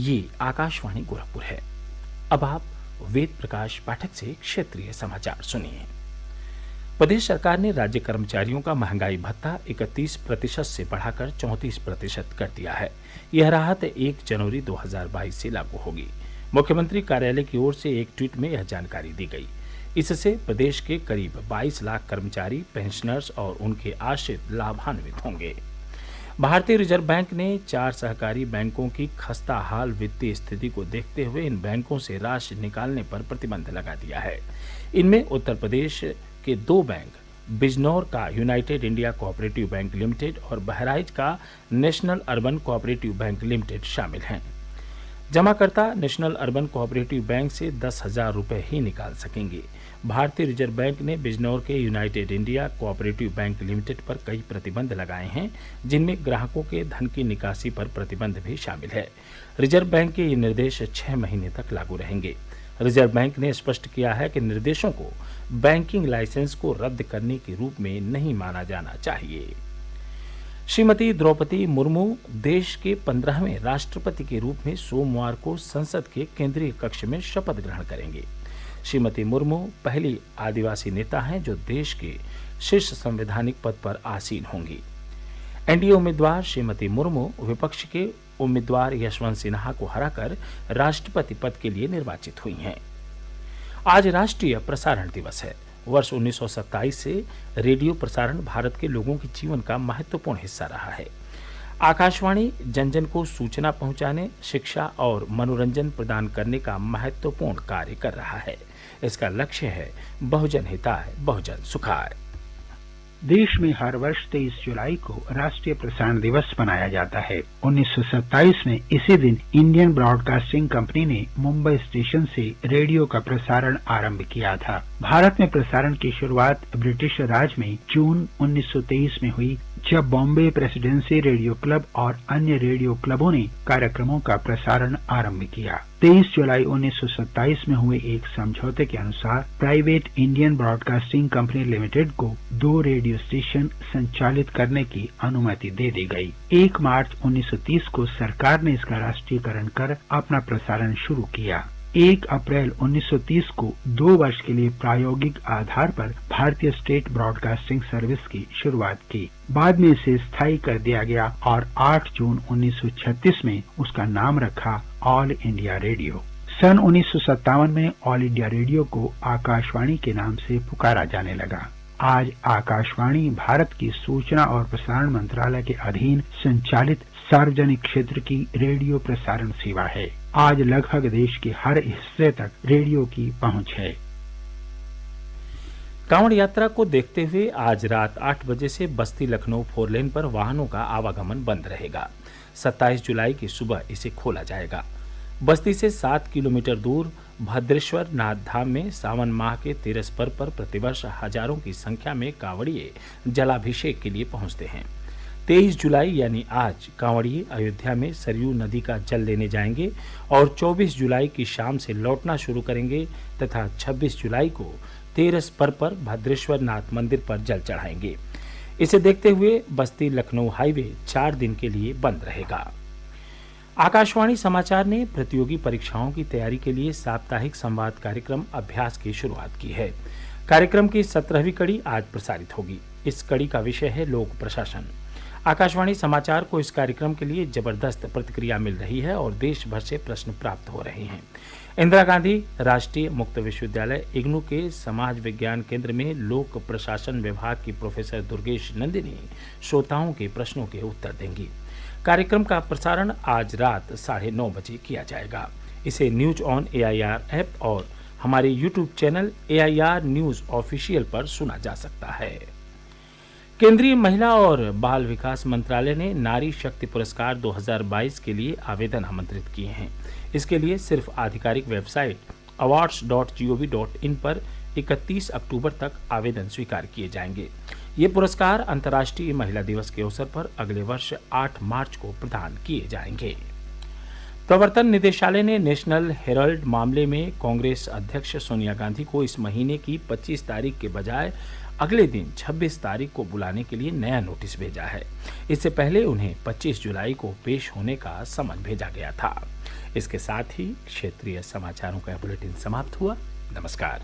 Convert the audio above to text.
ये आकाशवाणी गोरखपुर है। अब आप वेद प्रकाश पाठक से क्षेत्रीय समाचार सुनिए। प्रदेश सरकार ने राज्य कर्मचारियों का महंगाई भत्ता 31% से बढ़ाकर 34% कर दिया है। यह राहत 1 जनवरी 2022 से लागू होगी। मुख्यमंत्री कार्यालय की ओर से एक ट्वीट में यह जानकारी दी गई। इससे प्रदेश के करीब 22 लाख कर्मचारी, पेंशनर्स और उनके आश्रित लाभान्वित होंगे। भारतीय रिजर्व बैंक ने 4 सहकारी बैंकों की खस्ता हाल वित्तीय स्थिति को देखते हुए इन बैंकों से राशि निकालने पर प्रतिबंध लगा दिया है। इनमें उत्तर प्रदेश के 2 बैंक, बिजनौर का United India cooperative bank limited और बहराइच का national urban cooperative bank limited शामिल हैं। जमाकर्ता नेशनल अर्बन कोऑपरेटिव बैंक से 10,000 रुपये ही निकाल सकेंगे। भारतीय रिजर्व बैंक ने बिजनौर के United India cooperative bank limited पर कई प्रतिबंध लगाए हैं, जिनमें ग्राहकों के धन की निकासी पर प्रतिबंध भी शामिल है। रिजर्व बैंक के ये निर्देश 6 महीने तक लागू रहेंगे। रिजर्व बैंक ने स्पष्ट किया है कि निर्देशों को बैंकिंग लाइसेंस को रद्द करने के रूप में नहीं माना जाना चाहिए। श्रीमती द्रौपदी मुर्मू देश के 15वें राष्ट्रपति के रूप में सोमवार को संसद के केंद्रीय कक्ष में शपथ ग्रहण करेंगे। श्रीमती मुर्मू पहली आदिवासी नेता हैं जो देश के शीर्ष संवैधानिक पद पर आसीन होंगी। एनडीए उम्मीदवार श्रीमती मुर्मू विपक्ष के उम्मीदवार यशवंत सिन्हा को हराकर राष्ट्रपति पद के लिए निर्वाचित हुई हैं। आज राष्ट्रीय प्रसारण दिवस है। वर्ष 1927 से रेडियो प्रसारण भारत के लोगों के जीवन का महत्वपूर्ण हिस्सा रहा है। आकाशवाणी जन जन को सूचना पहुंचाने, शिक्षा और मनोरंजन प्रदान करने का महत्वपूर्ण कार्य कर रहा है। इसका लक्ष्य है बहुजन हिताय बहुजन सुखाय। देश में हर वर्ष 23 जुलाई को राष्ट्रीय प्रसारण दिवस मनाया जाता है। 1927 में इसी दिन इंडियन ब्रॉडकास्टिंग कंपनी ने मुंबई स्टेशन से रेडियो का प्रसारण आरंभ किया था। भारत में प्रसारण की शुरुआत ब्रिटिश राज में जून 1923 में हुई, जब बॉम्बे प्रेसिडेंसी रेडियो क्लब और अन्य रेडियो क्लबों ने कार्यक्रमों का प्रसारण आरंभ किया। 23 जुलाई 1927 में हुए एक समझौते के अनुसार private Indian broadcasting company limited को 2 रेडियो स्टेशन संचालित करने की अनुमति दे दी गई। 1 मार्च 1930 को सरकार ने इसका राष्ट्रीयकरण कर अपना प्रसारण शुरू किया। 1 अप्रैल 1930 को 2 वर्ष के लिए प्रायोगिक आधार पर भारतीय स्टेट ब्रॉडकास्टिंग सर्विस की शुरुआत की। बाद में इसे स्थायी कर दिया गया और 8 जून 1936 में उसका नाम रखा ऑल इंडिया रेडियो। सन 1957 में ऑल इंडिया रेडियो को आकाशवाणी के नाम से पुकारा जाने लगा। आज आकाशवाणी भारत की सूचना और प्रसारण मंत्रालय के अधीन संचालित सार्वजनिक क्षेत्र की रेडियो प्रसारण सेवा है। आज लगभग देश के हर हिस्से तक रेडियो की पहुंच है। कांवड़ यात्रा को देखते हुए आज रात 8 बजे से बस्ती लखनऊ 4 लेन पर वाहनों का आवागमन बंद रहेगा। 27 जुलाई की सुबह इसे खोला जाएगा। बस्ती से 7 किलोमीटर दूर भद्रेश्वर नाथ धाम में सावन माह के तेरस पर्व पर प्रतिवर्ष हजारों की संख्या में कांवड़िए जलाभिषेक के लिए पहुंचते हैं। 23 जुलाई यानी आज कांवड़िए अयोध्या में सरयू नदी का जल लेने जाएंगे और 24 जुलाई की शाम से लौटना शुरू करेंगे तथा 26 जुलाई को तेरस पर्व पर भद्रेश्वर नाथ मंदिर पर जल चढ़ाएंगे। इसे देखते हुए बस्ती लखनऊ हाईवे 4 दिन के लिए बंद रहेगा। आकाशवाणी समाचार ने प्रतियोगी परीक्षाओं की तैयारी के लिए साप्ताहिक संवाद कार्यक्रम अभ्यास की शुरुआत की है। कार्यक्रम की 17वीं कड़ी आज प्रसारित होगी। इस कड़ी का विषय है लोक प्रशासन। आकाशवाणी समाचार को इस कार्यक्रम के लिए जबरदस्त प्रतिक्रिया मिल रही है और देश भर से प्रश्न प्राप्त हो रहे हैं। इंदिरा गांधी राष्ट्रीय मुक्त विश्वविद्यालय इग्नू के समाज विज्ञान केंद्र में लोक प्रशासन विभाग की प्रोफेसर दुर्गेश नंदिनी श्रोताओं के प्रश्नों के उत्तर देंगी। कार्यक्रम का प्रसारण आज रात 9:30 बजे किया जाएगा। इसे न्यूज ऑन AIR ऐप और हमारे YouTube channel AIR news official पर सुना जा सकता है। केंद्रीय महिला और बाल विकास मंत्रालय ने नारी शक्ति पुरस्कार 2022 के लिए आवेदन आमंत्रित किए हैं। इसके लिए सिर्फ आधिकारिक वेबसाइट awards.gov.in पर 31 अक्टूबर तक आवेदन स्वीकार किए जाएंगे। ये पुरस्कार अंतर्राष्ट्रीय महिला दिवस के अवसर पर अगले वर्ष 8 मार्च को प्रदान किए जाएंगे। प्रवर्तन निदेशालय ने नेशनल हेराल्ड मामले में कांग्रेस अध्यक्ष सोनिया गांधी को इस महीने की 25 तारीख के बजाय अगले दिन 26 तारीख को बुलाने के लिए नया नोटिस भेजा है। इससे पहले उन्हें 25 जुलाई को पेश होने का समन भेजा गया था। इसके साथ ही क्षेत्रीय समाचारों का बुलेटिन समाप्त हुआ। नमस्कार।